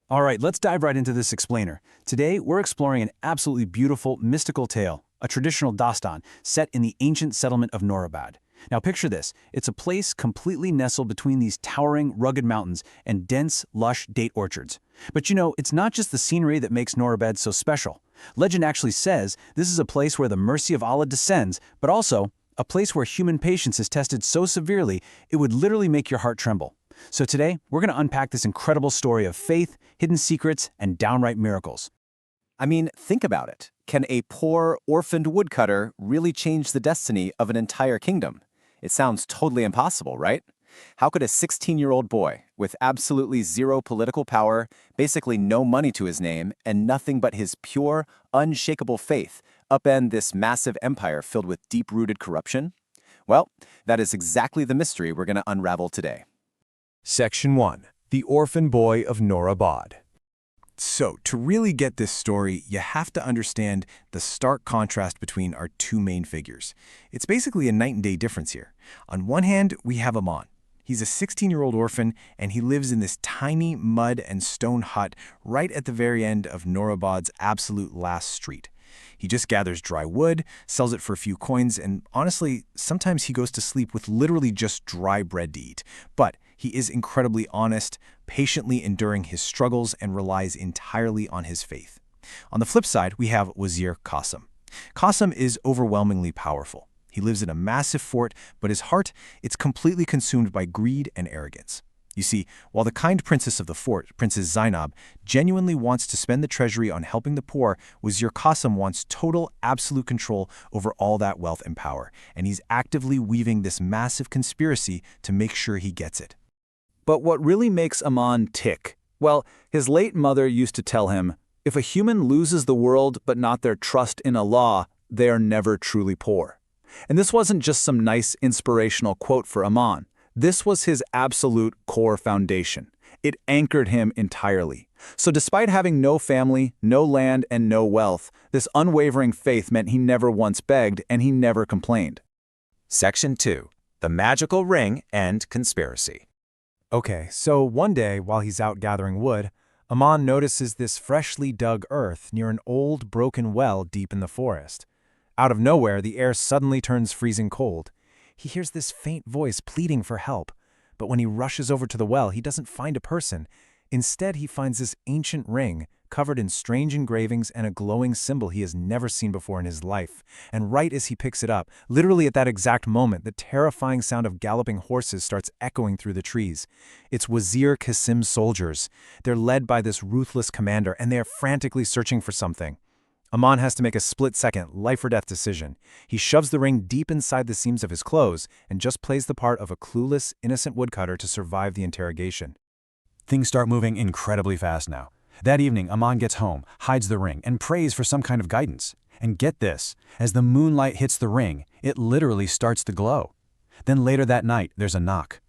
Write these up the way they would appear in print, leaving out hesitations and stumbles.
All right, let's dive right into this explainer. Today, we're exploring an absolutely beautiful, mystical tale, a traditional dastan set in the ancient settlement of Noorabad. Now picture this, it's a place completely nestled between these towering, rugged mountains and dense, lush date orchards. But it's not just the scenery that makes Noorabad so special. Legend actually says this is a place where the mercy of Allah descends, but also a place where human patience is tested so severely it would literally make your heart tremble. So today, we're going to unpack this incredible story of faith, hidden secrets, and downright miracles. I mean, think about it. Can a poor, orphaned woodcutter really change the destiny of an entire kingdom? It sounds totally impossible, right? How could a 16-year-old boy, with absolutely zero political power, basically no money to his name, and nothing but his pure, unshakable faith, upend this massive empire filled with deep-rooted corruption? Well, that is exactly the mystery we're going to unravel today. Section 1. The Orphan Boy of Noorabad. So, to really get this story, you have to understand the stark contrast between our two main figures. It's basically a night and day difference here. On one hand, we have Aman. He's a 16-year-old orphan, and he lives in this tiny mud and stone hut right at the very end of Noorabad's absolute last street. He just gathers dry wood, sells it for a few coins, and honestly, sometimes he goes to sleep with literally just dry bread to eat. But he is incredibly honest, patiently enduring his struggles, and relies entirely on his faith. On the flip side, we have Wazir Qasim. Qasim is overwhelmingly powerful. He lives in a massive fort, but his heart, it's completely consumed by greed and arrogance. You see, while the kind princess of the fort, Princess Zainab, genuinely wants to spend the treasury on helping the poor, Wazir Qasim wants total, absolute control over all that wealth and power, and he's actively weaving this massive conspiracy to make sure he gets it. But what really makes Aman tick? Well, his late mother used to tell him, if a human loses the world but not their trust in Allah, they are never truly poor. And this wasn't just some nice inspirational quote for Aman. This was his absolute core foundation. It anchored him entirely. So despite having no family, no land, and no wealth, this unwavering faith meant he never once begged and he never complained. Section 2. The Magical Ring and Conspiracy. Okay, so one day, while he's out gathering wood, Aman notices this freshly dug earth near an old, broken well deep in the forest. Out of nowhere, the air suddenly turns freezing cold. He hears this faint voice pleading for help, but when he rushes over to the well, he doesn't find a person. Instead, he finds this ancient ring covered in strange engravings and a glowing symbol he has never seen before in his life. And right as he picks it up, literally at that exact moment, the terrifying sound of galloping horses starts echoing through the trees. It's Wazir Qasim's soldiers. They're led by this ruthless commander, and they are frantically searching for something. Aman has to make a split-second, life-or-death decision. He shoves the ring deep inside the seams of his clothes and just plays the part of a clueless, innocent woodcutter to survive the interrogation. Things start moving incredibly fast now. That evening, Aman gets home, hides the ring, and prays for some kind of guidance. And get this, as the moonlight hits the ring, it literally starts to glow. Then later that night, there's a knock.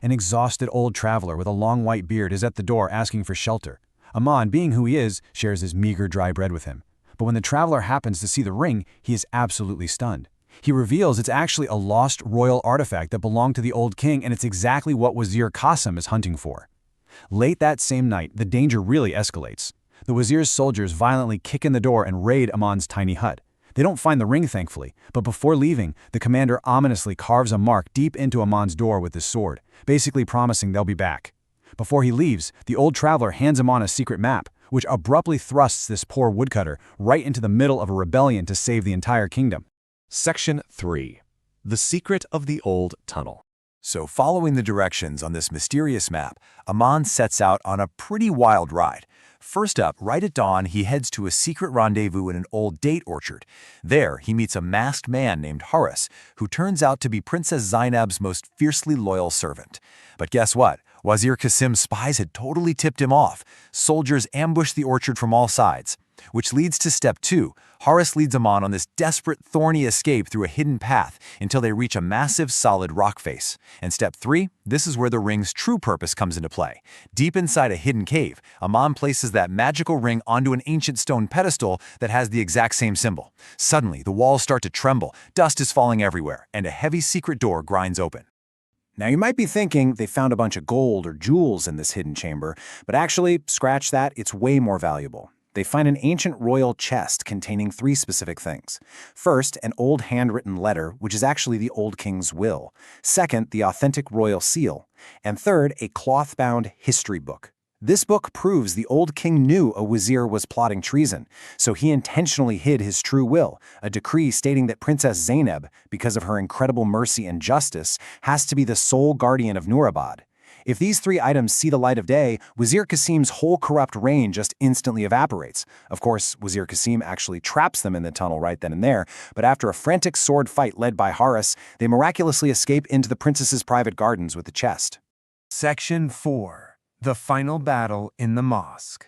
An exhausted old traveler with a long white beard is at the door asking for shelter. Aman, being who he is, shares his meager dry bread with him. But when the traveler happens to see the ring, he is absolutely stunned. He reveals it's actually a lost royal artifact that belonged to the old king, and it's exactly what Wazir Qasim is hunting for. Late that same night, the danger really escalates. The Wazir's soldiers violently kick in the door and raid Aman's tiny hut. They don't find the ring, thankfully, but before leaving, the commander ominously carves a mark deep into Aman's door with his sword, basically promising they'll be back. Before he leaves, the old traveler hands Aman a secret map, which abruptly thrusts this poor woodcutter right into the middle of a rebellion to save the entire kingdom. Section 3. The Secret of the Old Tunnel. So following the directions on this mysterious map, Aman sets out on a pretty wild ride. First up, right at dawn, he heads to a secret rendezvous in an old date orchard. There, he meets a masked man named Haris, who turns out to be Princess Zainab's most fiercely loyal servant. But guess what? Wazir Qasim's spies had totally tipped him off. Soldiers ambushed the orchard from all sides. Which leads to step 2. Haris leads Aman on this desperate, thorny escape through a hidden path until they reach a massive, solid rock face. And step 3, this is where the ring's true purpose comes into play. Deep inside a hidden cave, Aman places that magical ring onto an ancient stone pedestal that has the exact same symbol. Suddenly, the walls start to tremble, dust is falling everywhere, and a heavy secret door grinds open. Now you might be thinking they found a bunch of gold or jewels in this hidden chamber, but actually, scratch that, it's way more valuable. They find an ancient royal chest containing 3 specific things. First, an old handwritten letter, which is actually the old king's will. Second, the authentic royal seal. And third, a cloth-bound history book. This book proves the old king knew a wazir was plotting treason, so he intentionally hid his true will, a decree stating that Princess Zainab, because of her incredible mercy and justice, has to be the sole guardian of Noorabad. If these 3 items see the light of day, Wazir Qasim's whole corrupt reign just instantly evaporates. Of course, Wazir Qasim actually traps them in the tunnel right then and there, but after a frantic sword fight led by Haris, they miraculously escape into the princess's private gardens with the chest. Section 4. The Final Battle in the Mosque.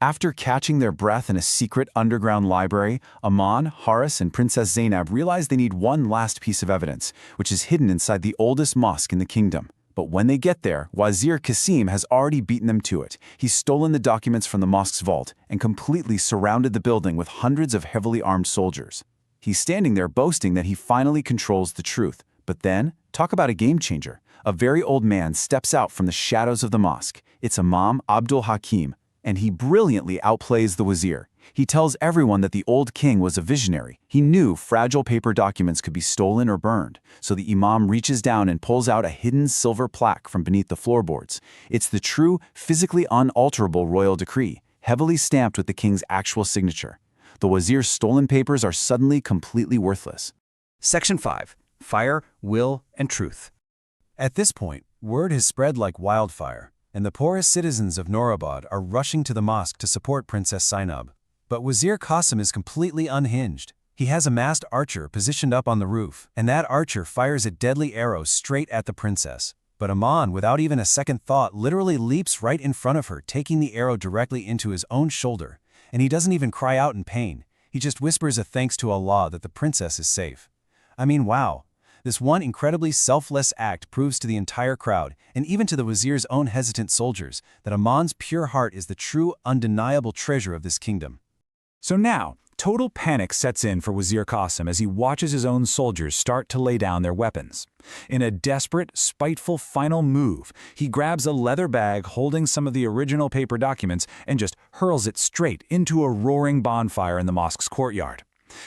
After catching their breath in a secret underground library, Aman, Haris, and Princess Zainab realize they need one last piece of evidence, which is hidden inside the oldest mosque in the kingdom. But when they get there, Wazir Qasim has already beaten them to it. He's stolen the documents from the mosque's vault and completely surrounded the building with hundreds of heavily armed soldiers. He's standing there boasting that he finally controls the truth. But then, talk about a game changer. A very old man steps out from the shadows of the mosque. It's Imam Abdul Hakim, and he brilliantly outplays the wazir. He tells everyone that the old king was a visionary. He knew fragile paper documents could be stolen or burned, so the imam reaches down and pulls out a hidden silver plaque from beneath the floorboards. It's the true, physically unalterable royal decree, heavily stamped with the king's actual signature. The wazir's stolen papers are suddenly completely worthless. Section 5. Fire, Will, and Truth. At this point, word has spread like wildfire, and the poorest citizens of Noorabad are rushing to the mosque to support Princess Zainab. But Wazir Qasim is completely unhinged. He has a masked archer positioned up on the roof, and that archer fires a deadly arrow straight at the princess. But Aman, without even a second thought, literally leaps right in front of her, taking the arrow directly into his own shoulder. And he doesn't even cry out in pain. He just whispers a thanks to Allah that the princess is safe. I mean, wow. This one incredibly selfless act proves to the entire crowd, and even to the wazir's own hesitant soldiers, that Aman's pure heart is the true, undeniable treasure of this kingdom. So now, total panic sets in for Wazir Qasim as he watches his own soldiers start to lay down their weapons. In a desperate, spiteful final move, he grabs a leather bag holding some of the original paper documents and just hurls it straight into a roaring bonfire in the mosque's courtyard.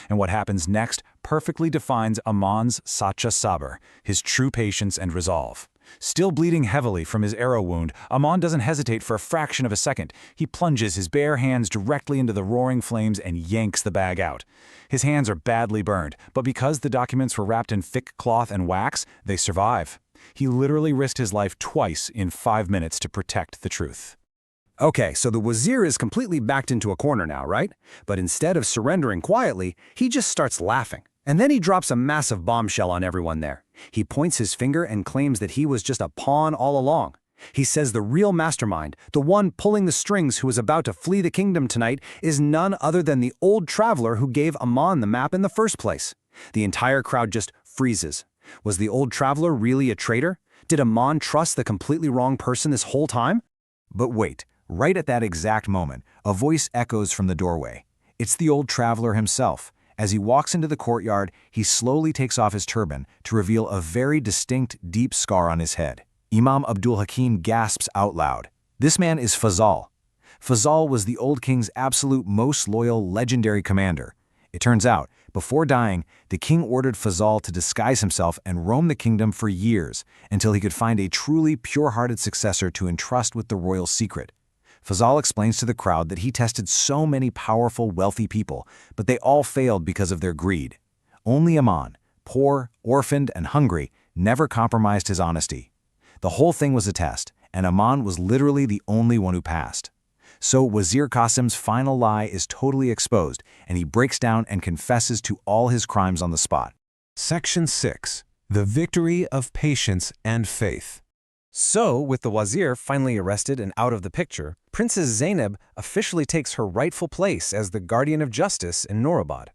And what happens next perfectly defines Aman's Sacha Sabr, his true patience and resolve. Still bleeding heavily from his arrow wound, Aman doesn't hesitate for a fraction of a second. He plunges his bare hands directly into the roaring flames and yanks the bag out. His hands are badly burned, but because the documents were wrapped in thick cloth and wax, they survive. He literally risked his life twice in 5 minutes to protect the truth. Okay, so the wazir is completely backed into a corner now, right? But instead of surrendering quietly, he just starts laughing. And then he drops a massive bombshell on everyone there. He points his finger and claims that he was just a pawn all along. He says the real mastermind, the one pulling the strings who was about to flee the kingdom tonight, is none other than the old traveler who gave Aman the map in the first place. The entire crowd just freezes. Was the old traveler really a traitor? Did Aman trust the completely wrong person this whole time? But wait, right at that exact moment, a voice echoes from the doorway. It's the old traveler himself. As he walks into the courtyard, he slowly takes off his turban to reveal a very distinct, deep scar on his head. Imam Abdul Hakim gasps out loud. This man is Fazal. Fazal was the old king's absolute most loyal, legendary commander. It turns out, before dying, the king ordered Fazal to disguise himself and roam the kingdom for years until he could find a truly pure-hearted successor to entrust with the royal secret. Fazal explains to the crowd that he tested so many powerful, wealthy people, but they all failed because of their greed. Only Aman, poor, orphaned, and hungry, never compromised his honesty. The whole thing was a test, and Aman was literally the only one who passed. So Wazir Qasim's final lie is totally exposed, and he breaks down and confesses to all his crimes on the spot. Section 6. The Victory of Patience and Faith. So, with the wazir finally arrested and out of the picture, Princess Zainab officially takes her rightful place as the guardian of justice in Noorabad,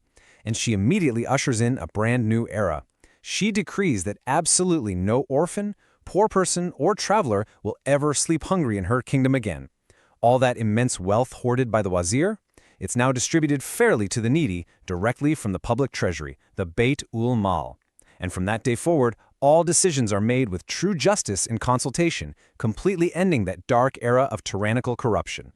and she immediately ushers in a brand new era. She decrees that absolutely no orphan, poor person, or traveler will ever sleep hungry in her kingdom again. All that immense wealth hoarded by the wazir, it's now distributed fairly to the needy directly from the public treasury, the Beit ul Mal. And from that day forward, All decisions are made with true justice and consultation, completely ending that dark era of tyrannical corruption.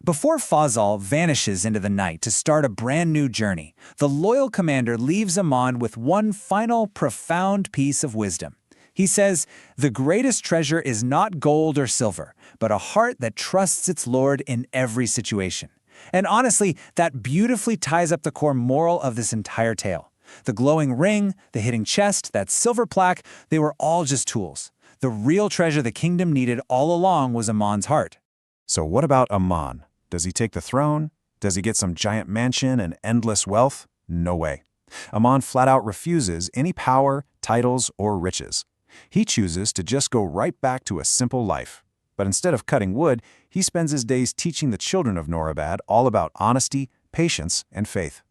Before Fazal vanishes into the night to start a brand new journey, the loyal commander leaves Aman with one final profound piece of wisdom. He says, "The greatest treasure is not gold or silver, but a heart that trusts its Lord in every situation." And honestly, that beautifully ties up the core moral of this entire tale. The glowing ring, the hidden chest, that silver plaque, they were all just tools. The real treasure the kingdom needed all along was Aman's heart. So what about Aman? Does he take the throne? Does he get some giant mansion and endless wealth? No way. Aman flat out refuses any power, titles, or riches. He chooses to just go right back to a simple life. But instead of cutting wood, he spends his days teaching the children of Noorabad all about honesty, patience, and faith.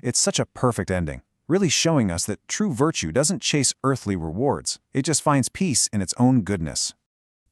It's such a perfect ending, really showing us that true virtue doesn't chase earthly rewards. It just finds peace in its own goodness.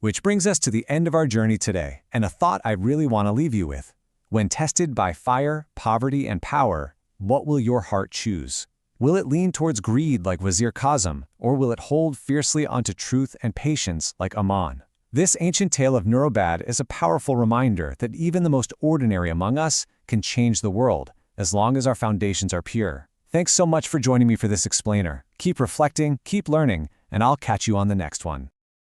Which brings us to the end of our journey today, and a thought I really want to leave you with. When tested by fire, poverty, and power, what will your heart choose? Will it lean towards greed like Wazir Kazim, or will it hold fiercely onto truth and patience like Aman? This ancient tale of Noorabad is a powerful reminder that even the most ordinary among us can change the world, as long as our foundations are pure. Thanks so much for joining me for this explainer. Keep reflecting, keep learning, and I'll catch you on the next one.